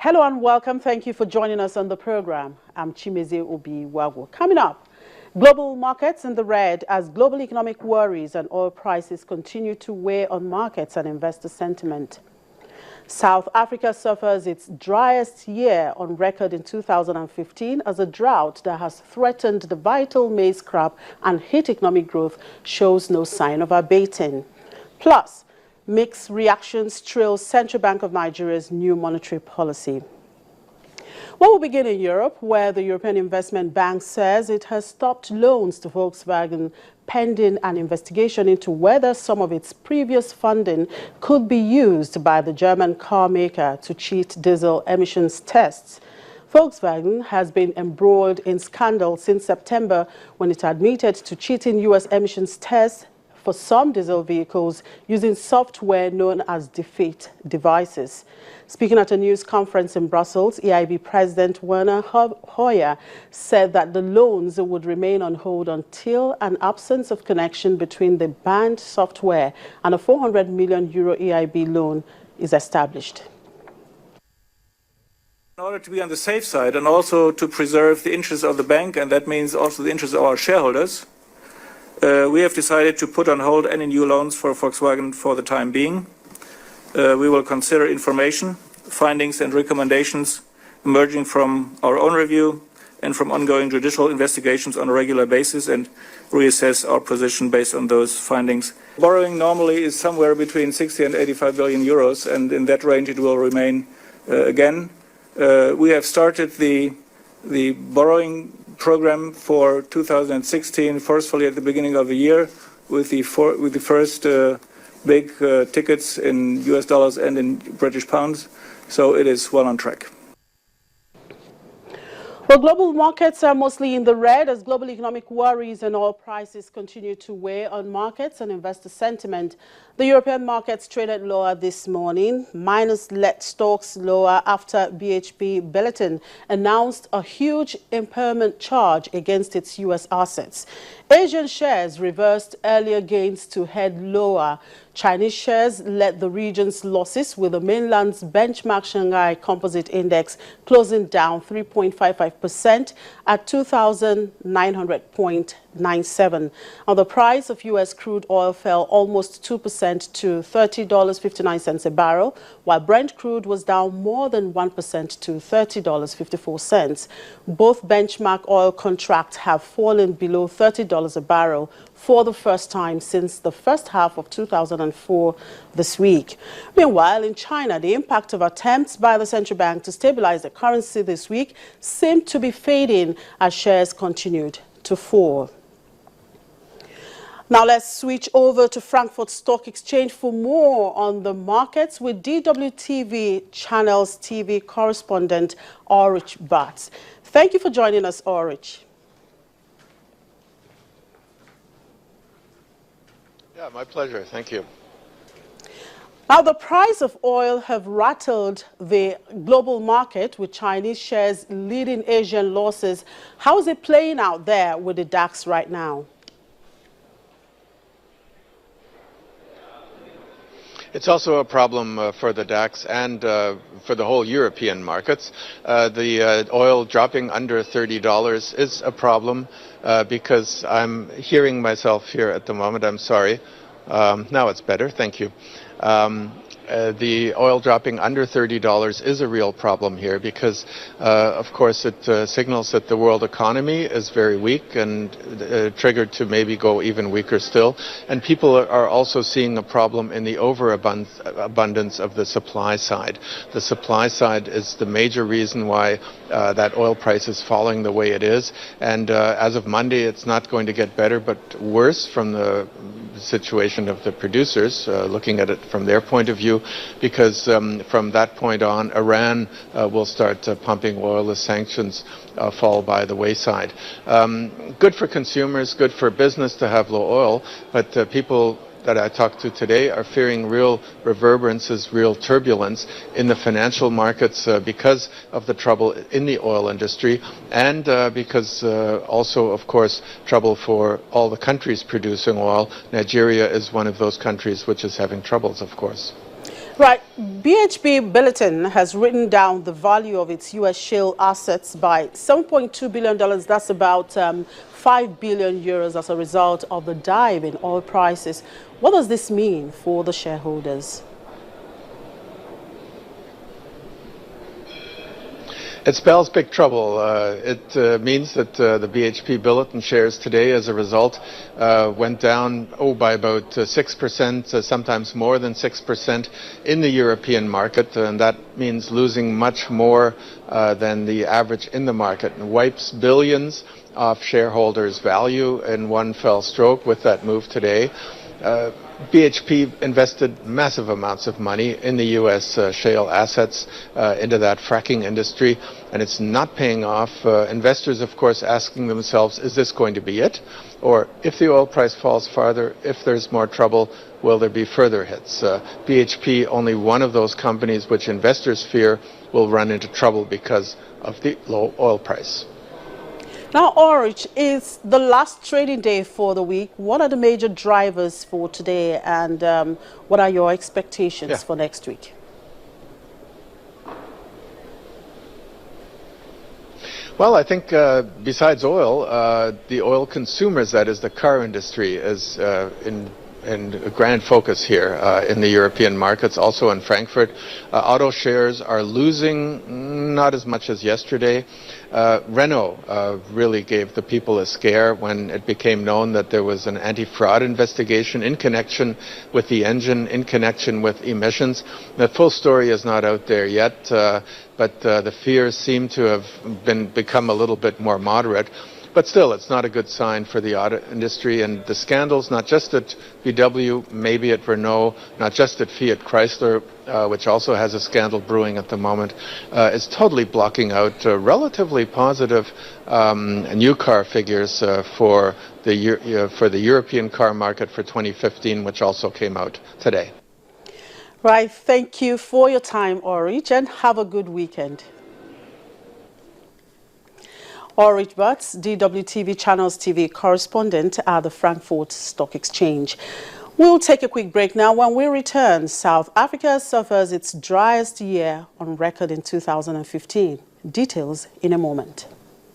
Hello and welcome. Thank you for joining us on the program. I'm Chimeze Obi-Wago. Coming up, global markets in the red as global economic worries and oil prices continue to weigh on markets and investor sentiment. South Africa suffers its driest year on record in 2015 as a drought that has threatened the vital maize crop and hit economic growth shows no sign of abating. Plus, mixed reactions trail Central Bank of Nigeria's new monetary policy. Well, we'll begin in Europe, where the European Investment Bank says it has stopped loans to Volkswagen pending an investigation into whether some of its previous funding could be used by the German car maker to cheat diesel emissions tests. Volkswagen has been embroiled in scandal since September when it admitted to cheating U.S. emissions tests for some diesel vehicles using software known as defeat devices. Speaking at a news conference in Brussels, EIB President Werner Hoyer said that the loans would remain on hold until an absence of connection between the banned software and a €400 million EIB loan is established. In order to be on the safe side and also to preserve the interests of the bank, and that means also the interests of our shareholders, we have decided to put on hold any new loans for Volkswagen for the time being. We will consider information, findings and recommendations emerging from our own review and from ongoing judicial investigations on a regular basis and reassess our position based on those findings. Borrowing normally is somewhere between 60 and 85 billion euros, and in that range it will remain again. We have started the borrowing program for 2016 forcefully at the beginning of the year with the first big tickets in US dollars and in British pounds, so it is well on track. Well, global markets are mostly in the red as global economic worries and oil prices continue to weigh on markets and investor sentiment. The European markets traded lower this morning, minus-led stocks lower after BHP Billiton announced a huge impairment charge against its U.S. assets. Asian shares reversed earlier gains to head lower. Chinese shares led the region's losses, with the mainland's benchmark Shanghai Composite Index closing down 3.55% at 2,900.97. Now, the price of U.S. crude oil fell almost 2% to $30.59 a barrel, while Brent crude was down more than 1% to $30.54. Both benchmark oil contracts have fallen below $30 a barrel for the first time since the first half of 2004 this week. Meanwhile, in China, the impact of attempts by the central bank to stabilize the currency this week seemed to be fading as shares continued to fall. Now let's switch over to Frankfurt Stock Exchange for more on the markets with DWTV Channels TV correspondent Ulrich Batz. Thank you for joining us, Ulrich. Yeah, my pleasure. Thank you. Now, the price of oil have rattled the global market with Chinese shares leading Asian losses. How is it playing out there with the DAX right now? It's also a problem for the DAX and for the whole European markets. The oil dropping under $30 is a problem because I'm hearing myself here at the moment. I'm sorry. Now it's better. Thank you. The oil dropping under $30 is a real problem here because, of course, it signals that the world economy is very weak and triggered to maybe go even weaker still. And people are also seeing a problem in the overabundance of the supply side. The supply side is the major reason why that oil price is falling the way it is. And as of Monday, it's not going to get better, but worse from the situation of the producers, looking at it from their point of view, because from that point on, Iran will start pumping oil as sanctions fall by the wayside. Good for consumers, good for business to have low oil, but people that I talked to today are fearing real reverberances, real turbulence in the financial markets because of the trouble in the oil industry and because also, of course, trouble for all the countries producing oil. Nigeria is one of those countries which is having troubles, of course. Right, BHP Billiton has written down the value of its U.S. shale assets by $7.2 billion. That's about 5 billion euros as a result of the dive in oil prices. What does this mean for the shareholders? It spells big trouble. It means that the BHP Billiton shares today, as a result, went down by about 6%, sometimes more than 6% in the European market, and that means losing much more than the average in the market, and wipes billions off shareholders' value in one fell stroke with that move today. BHP invested massive amounts of money in the U.S. Shale assets, into that fracking industry, and it's not paying off. Investors, of course, asking themselves, is this going to be it? Or if the oil price falls farther, if there's more trouble, will there be further hits? BHP, only one of those companies which investors fear will run into trouble because of the low oil price. Now, Orange, is the last trading day for the week. What are the major drivers for today, and what are your expectations for next week? Well, I think besides oil, the oil consumers, that is the car industry, is in a grand focus here in the European markets, also in Frankfurt. Auto shares are losing, not as much as yesterday. Renault really gave the people a scare when it became known that there was an anti-fraud investigation in connection with the engine, in connection with emissions. The full story is not out there yet, but the fears seem to have become a little bit more moderate. But still, it's not a good sign for the auto industry, and the scandals, not just at VW, maybe at Renault, not just at Fiat Chrysler, which also has a scandal brewing at the moment, is totally blocking out relatively positive new car figures for the European car market for 2015, which also came out today. Right, thank you for your time, Orich, and have a good weekend. Orich Butts, DWTV Channels TV correspondent at the Frankfurt Stock Exchange. We'll take a quick break now. When we return, South Africa suffers its driest year on record in 2015. Details in a moment.